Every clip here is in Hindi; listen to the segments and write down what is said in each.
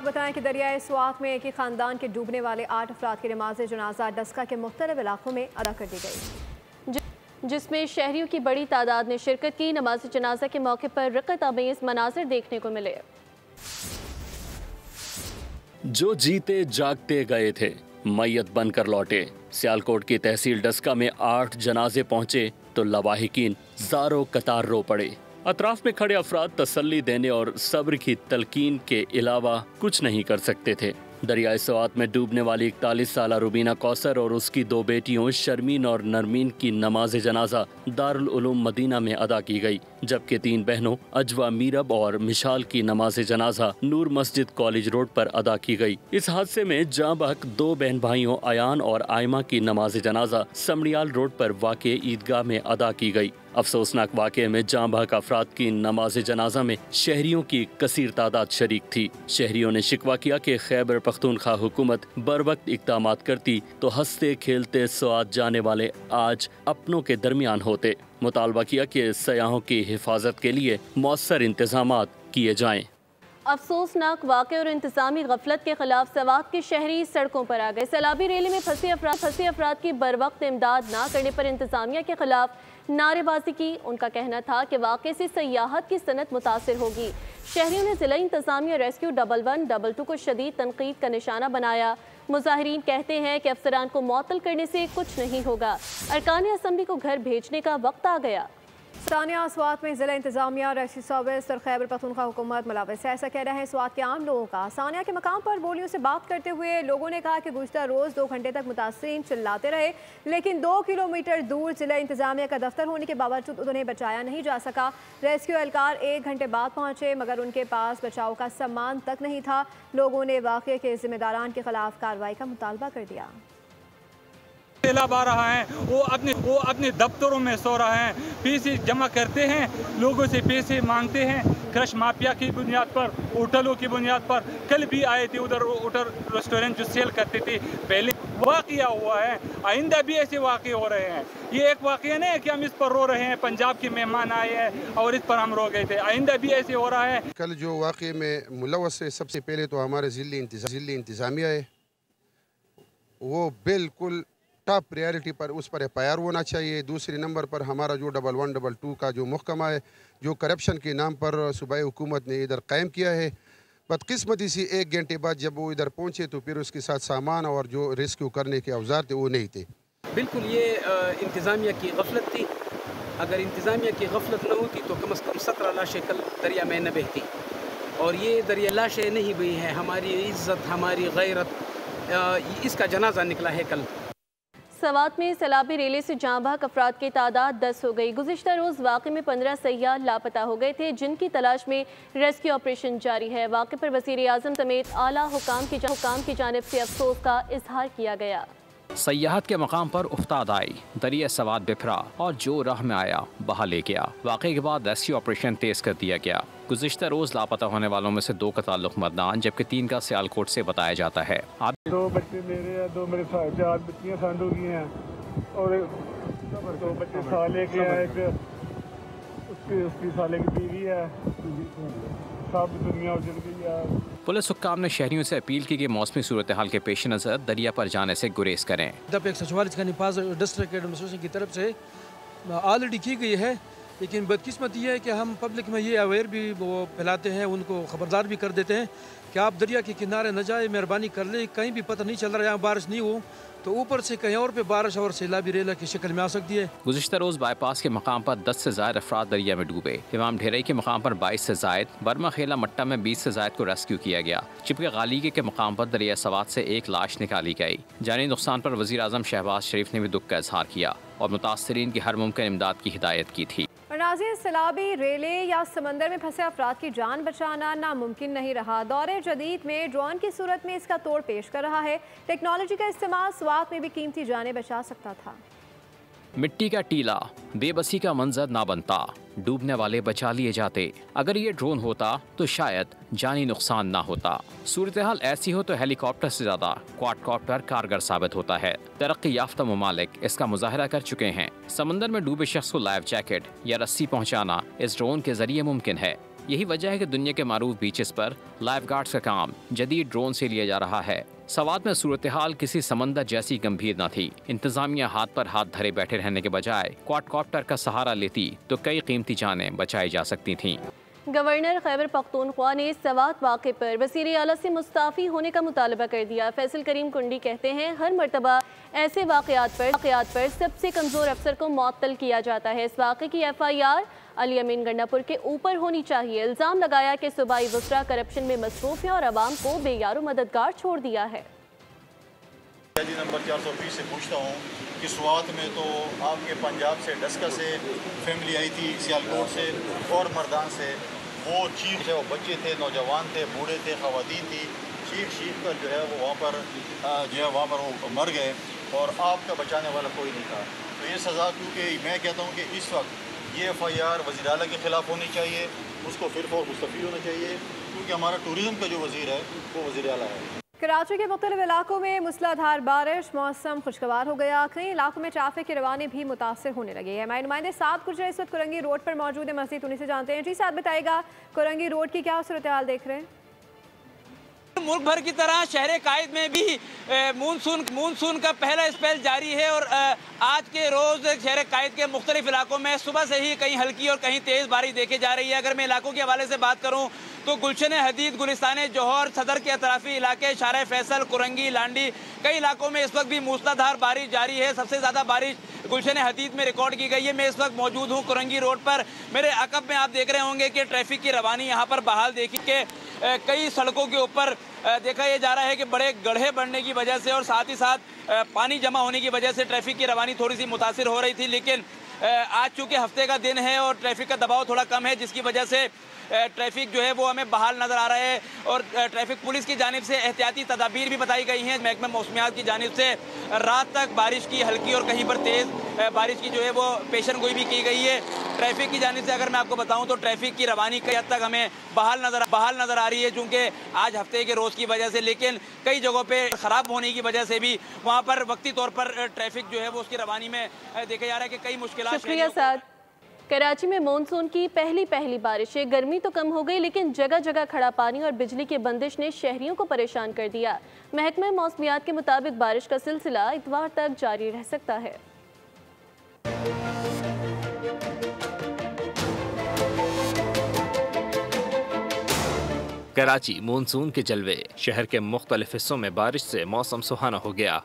बताएं कि दरियाए स्वात में एक ही खानदान के डूबने वाले 8 अफराद की नमाज जनाजा डस्का के मुख्तलिफ इलाकों में अदा कर दी गई, जिसमें शहरियों की बड़ी तादाद ने शिरकत की। नमाज जनाजा के मौके पर रक़त आमेज़ मनाजिर देखने को मिले। जो जीते जागते गए थे मैयत बनकर लौटे। सियालकोट की तहसील डस्का में 8 जनाजे पहुंचे तो लवाहिकीन ज़ारो कतार रो पड़े। अतराफ में खड़े अफराद तसल्ली देने और सब्र की तलकीन के अलावा कुछ नहीं कर सकते थे। दरियाए स्वात में डूबने वाली 41 साला रुबीना कौसर और उसकी 2 बेटियों शर्मीन और नरमीन की नमाज जनाजा दारुल उलूम मदीना में अदा की गई, जबकि 3 बहनों अजवा मीरब और मिशाल की नमाज जनाजा नूर मस्जिद कॉलेज रोड पर अदा की गई। इस हादसे में जाँ बहक 2 बहन भाइयों अयान और आयमा की नमाज जनाजा समड़ियाल रोड पर वाक़े ईदगाह में अदा की गई। अफसोसनाक वाक़े में जाँ बहक अफराद की नमाज जनाजा में शहरियों की कसीर तादाद शरीक थी। शहरियों ने शिकवा किया कि खैबर पख्तूनख्वा हुकूमत बर वक्त इक़दामात करती तो हंसते खेलते स्वात जाने वाले आज अपनों के दरमियान होते। मुतालबा किया कि सयाहों की हिफाजत के लिए मौसर इंतजामात किए जाएं। अफसोसनाक वाक़े और इंतजामी गफलत के खिलाफ स्वात के शहरी सड़कों पर आ गए। सैलाबी रैली में फंसे अफराद की बर वक्त इमदाद न करने पर इंतजामिया के खिलाफ नारेबाजी की। उनका कहना था कि वाक़े से सयाहत की सनत मुतासिर होगी। शहरियों ने जिला इंतजामिया रेस्क्यू 112 को शदीद तनकीद का निशाना बनाया। मुजाहिरीन कहते हैं कि अफसरान को मुअत्तल करने से कुछ नहीं होगा, अरकान असम्बली को घर भेजने का वक्त आ गया। सानिया स्वात में जिला इंतजामिया रेस्क्यू सर्विस और खैबर पख्तूनख्वा हुकूमत मुलव्वस है, ऐसा कह रहे हैं स्वात के आम लोगों का। सानिया के मकाम पर बोलियों से बात करते हुए लोगों ने कहा कि गुज़िश्ता रोज़ 2 घंटे तक मुतासिरीन चिल्लाते रहे, लेकिन 2 किलोमीटर दूर जिला इंतजामिया का दफ्तर होने के बावजूद उन्हें बचाया नहीं जा सका। रेस्क्यू एहलकार 1 घंटे बाद पहुंचे मगर उनके पास बचाव का सामान तक नहीं था। लोगों ने वाक़े के जिम्मेदारान के खिलाफ कार्रवाई का मुतालबा कर दिया। सैलाब आ रहा है, वो अपने दफ्तरों में सो रहे हैं, पैसे जमा करते हैं, लोगों से पैसे मांगते हैं, क्रश माफिया की बुनियाद पर, होटलों की बुनियाद पर। कल भी आए थे उधर होटल रेस्टोरेंट जो सेल करते थे, पहले वाक़या हुआ है, आइंदा भी ऐसे वाक़े हो रहे हैं। ये एक वाक़या नहीं है कि हम इस पर रो रहे हैं, पंजाब के मेहमान आए हैं और इस पर हम रो गए थे, आइंदा भी ऐसे हो रहा है। कल जो वाक़े में मुलव्वस है, सबसे पहले तो हमारे ज़िले इंतज़ामिया है, वो बिल्कुल टॉप प्रायोरिटी पर उस पर FIR होना चाहिए। दूसरे नंबर पर हमारा जो 112 का जो महकमा है, जो करप्शन के नाम पर सूबाई हुकूमत ने इधर कायम किया है, बदकिस्मती से 1 घंटे बाद जब वो इधर पहुंचे तो फिर उसके साथ सामान और जो रेस्क्यू करने के औजार थे वो नहीं थे। बिल्कुल ये इंतज़ामिया की गफलत थी। अगर इंतज़ामिया की गफलत न होती तो कम से कम 17 लाशें कल दरिया में न बहती, और ये दरिया लाशें नहीं बही हैं। हमारी इज़्ज़त, हमारी गैरत, इसका जनाजा निकला है कल। स्वात में सैलाबी रेले से जाँ बहक अफराद की तादाद 10 हो गई। गुज़िश्ता रोज़ वाक़े में 15 सय्याह लापता हो गए थे, जिनकी तलाश में रेस्क्यू ऑपरेशन जारी है। वाक़े पर वज़ीर आज़म समेत आला हुकाम की जानिब से अफसोस का इजहार किया गया। सयाहत के मकाम पर उफ्ताद आई, दरिया स्वात बिफरा और जो राह में आया बहा ले गया। वाक़े के बाद रेस्क्यू ऑपरेशन तेज कर दिया गया। गुज़िश्ता रोज़ लापता होने वालों में से 2 का ताल्लुक मदनान, जबकि 3 का सियालकोट से बताया जाता है। 2 बच्चे मेरे हैं, 2 मेरे 4 बच्चियाँ सांडू की हैं और 2 बच्चे साले के हैं, एक उसकी साले की बीवी है, सब दुनिया उजड़ गई है। पुलिस हुक्काम ने शहरियों से अपील की कि मौसमी सूरत हाल के पेश नज़र दरिया पर जाने से गुरेज करें। 144 का निफाज डिस्ट्रिक्ट एडमिनिस्ट्रेशन की तरफ से ऑलरेडी की गई है, लेकिन बदकिस्मत ये है कि हम पब्लिक में ये अवेयर भी वो फैलाते हैं, उनको ख़बरदार भी कर देते हैं कि आप दरिया के किनारे न जाए, मेहरबानी कर ले। कहीं भी पता नहीं चल रहा है, यहाँ बारिश नहीं हो तो ऊपर से कहीं और पे बारिश और सैलाबी रेला की शक्ल में आ सकती है। गुज़िश्ता रोज़ बाईपास के मकाम पर 10 से ज़ायद अफराद दरिया में डूबे। इमाम ढेरई के मकाम पर 22 से ज़ायद, बर्मा खेला मट्टा में 20 से ज़ायद को रेस्क्यू किया गया। जबकि गालीगे के मकाम पर दरिया स्वात से 1 लाश निकाली गई। जानी नुकसान पर वज़ीर आज़म शहबाज शरीफ ने भी दुख का इजहार किया और मुतासरीन की हर मुमकिन इमदाद की हिदायत की थी। सैलाबी रेले या समंदर में फंसे अफराद की जान बचाना नामुमकिन नहीं रहा। दौरे जदीद में ड्रोन की सूरत में इसका तोड़ पेश कर रहा है। टेक्नोलॉजी का इस्तेमाल स्वात में भी कीमती जानें बचा सकता था। मिट्टी का टीला, बेबसी का मंजर ना बनता, डूबने वाले बचा लिए जाते। अगर ये ड्रोन होता तो शायद जानी नुकसान ना होता। सूरत हाल ऐसी हो तो हेलीकॉप्टर से ज़्यादा क्वाडकॉप्टर कारगर साबित होता है। तरक्की याफ्ता ममालिक इसका मुजाहरा कर चुके हैं। समंदर में डूबे शख्स को लाइफ जैकेट या रस्सी पहुंचाना इस ड्रोन के जरिए मुमकिन है। यही वजह है कि दुनिया के मारूफ बीचेस पर लाइफ गार्ड्स का काम जदीद ड्रोन से लिया जा रहा है। सवात में सूरत हाल किसी समंदर जैसी गंभीर न थी। इंतजामिया हाथ पर हाथ धरे बैठे रहने के बजाय क्वाडकॉप्टर का सहारा लेती तो कई कीमती जानें बचाई जा सकती थीं। गवर्नर खैबर पख्तूनख्वा ने सवात वाक़े पर वज़ीर आला से मुस्ताफ़ी होने का मुतालबा कर दिया। फैसल करीम कुंडी कहते हैं, हर मरतबा ऐसे वाक़यात पर सबसे कमज़ोर अफसर को मुअत्तल किया जाता है। इस वाक़े की FIR अली अमीन गंडापुर के ऊपर होनी चाहिए। इल्ज़ाम लगाया कि सूबाई वज़रा करप्शन में मसरूफ़ है और आवाम को बेयारो मददगार छोड़ दिया है। नंबर 420 से पूछता हूँ कि शुरुआत में तो आपके पंजाब से डस्का से फैमिली आई थी, सियालकोट से और मर्दान से, वो चीख है, वो बच्चे थे, नौजवान थे, बूढ़े थे, ख़वातीन थी, चीख कर जो है वो वहाँ पर वो मर गए और आपका बचाने वाला कोई नहीं था। तो ये सज़ा, क्योंकि मैं कहता हूँ कि इस वक्त ये FIR वज़ीर आला के ख़िलाफ़ होनी चाहिए, उसको फिर मुस्तफ़ी होना चाहिए, क्योंकि हमारा टूरिज़म का जो वज़ीर है वो वज़ीर आला है। कराची के मुख्तलिफ इलाकों में मूसलाधार बारिश, मौसम खुशगवार हो गया। कई इलाकों में ट्रैफिक की रवानी भी मुतासर होने लगी है। हमारे नुमाइंदे साद गुर्जर इस वक्त कुरंगी रोड पर मौजूद है, मज़ीद उन्हीं से जानते हैं। जी साद बताएगा, कुरंगी रोड की क्या सूरत हाल देख रहे हैं? मुल्क भर की तरह शहर कायद में भी मानसून का पहला स्पेल जारी है और आज के रोज़ शहर कायद के मुख्तलिफ इलाकों में सुबह से ही कहीं हल्की और कहीं तेज़ बारिश देखी जा रही है। अगर मैं इलाकों के हवाले से बात करूं तो गुलशन हदीद, गुलिस्तान जौहर, सदर के अतराफी इलाके, शार फैसल, कुरंगी, लांडी, कई इलाकों में इस वक्त भी मूसलाधार बारिश जारी है। सबसे ज़्यादा बारिश गुलशन हदीद में रिकॉर्ड की गई है। मैं इस वक्त मौजूद हूँ कुरंगी रोड पर। मेरे अकब में आप देख रहे होंगे कि ट्रैफिक की रवानी यहाँ पर बहाल देखी के कई सड़कों के ऊपर देखा यह जा रहा है कि बड़े गड्ढे बढ़ने की वजह से और साथ ही साथ पानी जमा होने की वजह से ट्रैफिक की रवानी थोड़ी सी मुतासिर हो रही थी। लेकिन आज चूँकि हफ्ते का दिन है और ट्रैफिक का दबाव थोड़ा कम है, जिसकी वजह से ट्रैफिक जो है वो हमें बहाल नज़र आ रहा है और ट्रैफिक पुलिस की जानिब से एहतियाती तदाबीर भी बताई गई हैं। महकमा मौसमियात की जानिब से रात तक बारिश की हल्की और कहीं पर तेज़ बारिश की जो है वो पेशन गोई भी की गई है। ट्रैफिक की जानिब से अगर मैं आपको बताऊं तो ट्रैफिक की रवानी कई हद तक हमें बहाल नज़र आ रही है, चूँकि आज हफ्ते के रोज़ की वजह से। लेकिन कई जगहों पर ख़राब होने की वजह से भी वहाँ पर वक्ती तौर पर ट्रैफिक जो है वो उसकी रवानी में देखा जा रहा है कि कई मुश्किलात। शुक्रिया साद। कराची में मानसून की पहली बारिश है। गर्मी तो कम हो गई, लेकिन जगह जगह खड़ा पानी और बिजली की बंदिश ने शहरियों को परेशान कर दिया। महकमा मौसमियात के मुताबिक बारिश का सिलसिला इतवार तक जारी रह सकता है। कराची मानसून के जलवे। शहर के मुख्तलिफ हिस्सों में बारिश से मौसम सुहाना हो गया।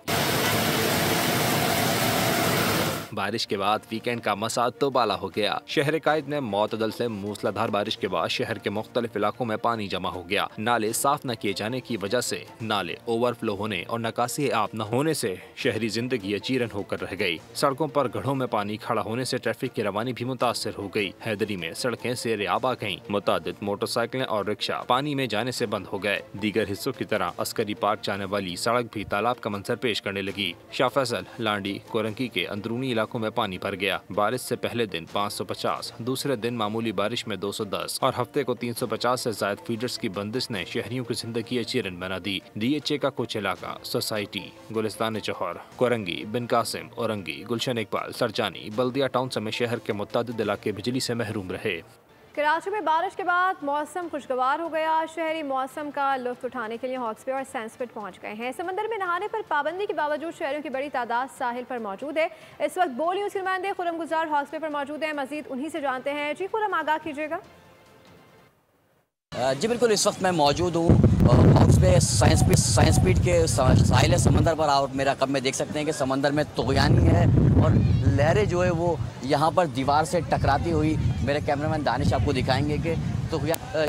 बारिश के बाद वीकेंड का मसाद तो बाला हो गया। शहर कायद में मौतदल से मूसलाधार बारिश के बाद शहर के मुख्तलिफ इलाकों में पानी जमा हो गया। नाले साफ न किए जाने की वजह से नाले ओवरफ्लो होने और निकासी आब न होने से शहरी जिंदगी अचीरन होकर रह गई। सड़कों पर घड़ों में पानी खड़ा होने से ट्रैफिक की रवानी भी मुतासर हो गई। हैदरी में सड़कें सेरे आब आ गयी। मुतादिद मोटरसाइकिलें और रिक्शा पानी में जाने से बंद हो गए। दीगर हिस्सों की तरह अस्करी पार्क जाने वाली सड़क भी तालाब का मंजर पेश करने लगी। शाह फैसल, लांडी, कोरंकी के अंदरूनी इलाकों में पानी भर गया। बारिश से पहले दिन 550, दूसरे दिन मामूली बारिश में 210 और हफ्ते को 350 से ज्यादा फीडर्स की बंदिश ने शहरियों की जिंदगी अचीरन बना दी। DHA का कुछ इलाका, सोसाइटी, गुलिस्तान जौहर, कोरंगी, बिन कासिम, औरंगी, गुलशन इकबाल, सरजानी, बल्दिया टाउन समेत शहर के मुतअद्दिद इलाके बिजली से महरूम रहे। कराची में बारिश के बाद मौसम खुशगवार हो गया। शहरी मौसम का लुत्फ उठाने के लिए हॉक्सबे और सैंसपिट पहुंच गए हैं। समंदर में नहाने पर पाबंदी के बावजूद शहरियों की बड़ी तादाद साहिल पर मौजूद है। इस वक्त बोल न्यूज़ के नुमाइंदे खुरम गुजार हॉक्सबे पर मौजूद हैं। मजीद उन्हीं से जानते हैं। जी खुरम, आगाह कीजिएगा। जी बिल्कुल, इस वक्त मैं मौजूद हूँ हॉक्सबे साइंसपीट के साहिल समंदर पर। और मेरा कब में देख सकते हैं कि समंदर में तुग़यानी है और लहरें जो है वो यहाँ पर दीवार से टकराती हुई मेरे कैमरामैन दानिश आपको दिखाएंगे कि तो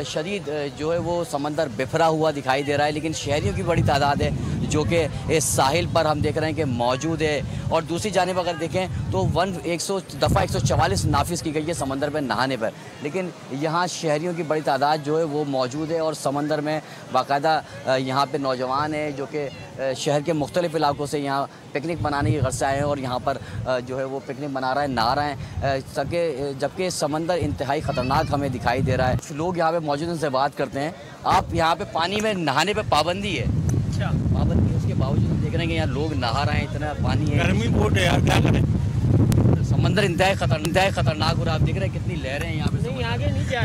शदीद जो है वो समंदर बिफरा हुआ दिखाई दे रहा है। लेकिन शहरियों की बड़ी तादाद है जो कि इस साहिल पर हम देख रहे हैं कि मौजूद है। और दूसरी जानिब अगर देखें तो 144 नाफिज की गई है समंदर पर नहाने पर। लेकिन यहाँ शहरियों की बड़ी तादाद जो है वो मौजूद है और समंदर में बाकायदा यहाँ पे नौजवान है जो कि शहर के मुख्तलिफ इलाकों से यहाँ पिकनिक मनाने की गर्ज से आए हैं और यहाँ पर जो है वो पिकनिक मना रहे हैं, नहा रहे हैं। जबकि समंदर इंतहाई ख़तरनाक हमें दिखाई दे रहा है। लोग यहाँ पे मौजूद उनसे बात करते हैं। आप यहाँ पे पानी में नहाने पे पाबंदी है? अच्छा, पाबंदी है, उसके बावजूद देख रहे हैं कि यहाँ लोग नहा रहे हैं, इतना पानी है, गर्मी बहुत है यार, क्या करें। समंदर इंतहाई खतरनाक हो रहा है। आप देख रहे हैं कितनी लहरें हैं यहाँ पे। आगे नहीं जा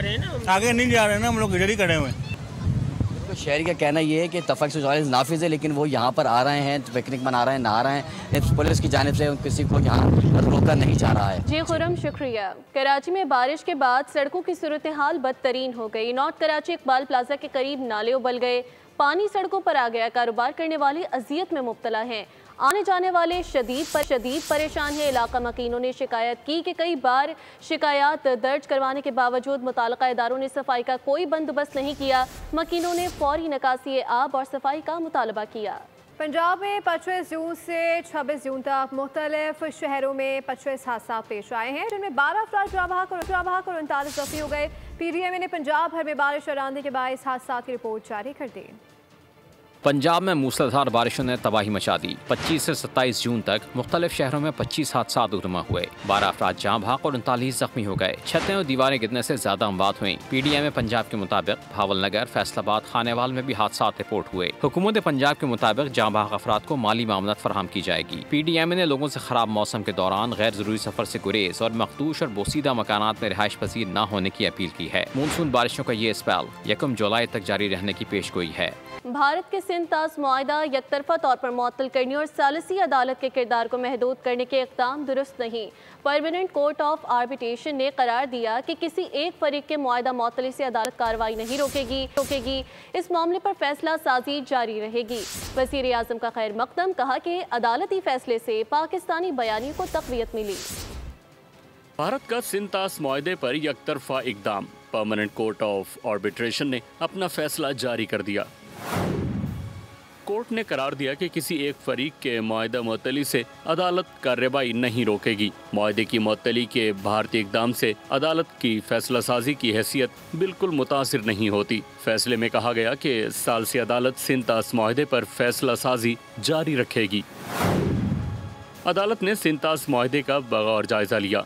रहे हैं ना, हम लोग इधर ही खड़े हुए हैं। तो शहरी का कहना ये है कि तफक्कुर नाफिज है, लेकिन वो यहाँ पर आ रहे हैं, पिकनिक मना रहे हैं, नहा रहे हैं। पुलिस की जानिब से किसी को यहाँ रोका नहीं जा रहा है। जी खुरम, शुक्रिया। कराची में बारिश के बाद सड़कों की सूरत हाल बदतरीन हो गई। नॉर्थ कराची इकबाल प्लाजा के करीब नाले उबल गए, पानी सड़कों पर आ गया। कारोबार करने वाले अजियत में मुब्तला हैं, आने जाने वाले शदीद परेशान हैं। इलाका मकीनों ने शिकायत की कि कई बार शिकायत दर्ज करवाने के बावजूद मुताल्लिका इदारों ने सफाई का कोई बंदोबस्त नहीं किया। मकीनों ने फौरी निकासी आब और सफाई का मुतालबा किया। पंजाब में 25 जून से 26 जून तक मुख्तलिफ शहरों में 25 हादसा पेश आए हैं, जिनमें 12 अफराद जाँ बहक और 39 जख्मी हो गए। PDMA ने पंजाब भर में बारिश और आंधी के बायस हादसा की रिपोर्ट जारी कर दी। पंजाब में मूसलाधार बारिशों ने तबाही मचा दी। 25 से 27 जून तक मुख्तलिफ शहरों में 25 हादसा रुनमा हुए, 12 अफराद जाँ बहक और 39 जख्मी हो गए। छतें और दीवारें गिरने से ज्यादा अमवात हुई। PDMA पंजाब के मुताबिक भावलनगर, फैसलाबाद, खानेवाल में भी हादसा रिपोर्ट हुए। हुकूमत पंजाब के मुताबिक जाँ बहक अफराद को माली मामलत फराहम की जाएगी। PDMA ने लोगों से खराब मौसम के दौरान गैर जरूरी सफर से गुरेज और मखदूश और बोसीदा मकानात में रिहाइश पजीर न होने की अपील की है। मानसून बारिशों का ये स्पेल 1 जुलाई तक जारी रहने की पेशगोई है। भारत के सिंध-तास मुआहदा यकतरफा तौर पर मुअत्तल करने और सालिसी अदालत के किरदार को महदूद करने के इक़दाम दुरुस्त नहीं। परमानेंट कोर्ट ऑफ आर्बिट्रेशन ने करार दिया कि किसी एक फरीक के मुआहदा मुअत्तली से अदालत कार्रवाई नहीं रोकेगी। इस मामले पर फैसला साजी जारी रहेगी। वज़ीर आज़म का खैर मकदम, कहा कि अदालती फैसले से पाकिस्तानी बयानी को तक़वियत मिली। भारत का सिंध-तास मुआहदे पर यकतरफा इक़दाम, परमानेंट कोर्ट ऑफ आर्बिट्रेशन ने अपना फैसला जारी कर दिया। कोर्ट ने करार दिया कि किसी एक फरीक के मुआहदा मुअत्तली से अदालत कार्रवाई नहीं रोकेगी। मुआहदे की मुअत्तली के भारतीय इक़दाम से अदालत की फैसला साजी की हैसियत बिल्कुल मुतासिर नहीं होती। फैसले में कहा गया कि सालसी अदालत सिंध-तास मुआहदे पर फैसला साजी जारी रखेगी। अदालत ने सिंध-तास मुआहदे का बगौर जायजा लिया।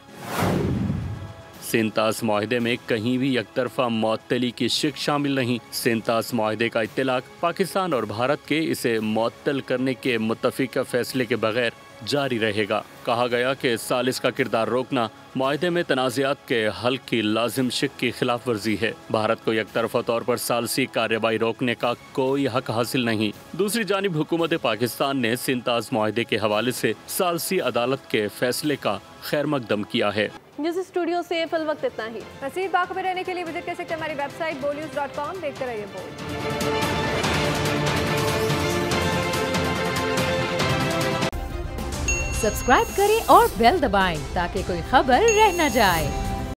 सिंध-तास मुआहदे में कहीं भी यकतरफा मुअत्तली की शिक शामिल नहीं। सिंध-तास मुआहदे का इत्तलाक पाकिस्तान और भारत के इसे मुअत्तल करने के मुत्तफिका फैसले के बगैर जारी रहेगा। कहा गया कि सालिस का किरदार रोकना मुआहदे में तनाज़ात के हल की लाजिम शिक की खिलाफ वर्जी है। भारत को यकतरफा तौर पर सालसी कार्रवाई रोकने का कोई हक हासिल नहीं। दूसरी जानिब हुकूमत पाकिस्तान ने सिंध-तास मुआहदे के हवाले से सालसी अदालत के फैसले का खैर मकदम किया है। न्यूज़ स्टूडियो से फिल वक्त इतना ही। मज़ीद बाखबर रहने के लिए विजिट कर सकते हैं हमारी वेबसाइट boldnews.com। देखते रहिए बोल्ड। सब्सक्राइब करें और बेल दबाएं ताकि कोई खबर रह न जाए।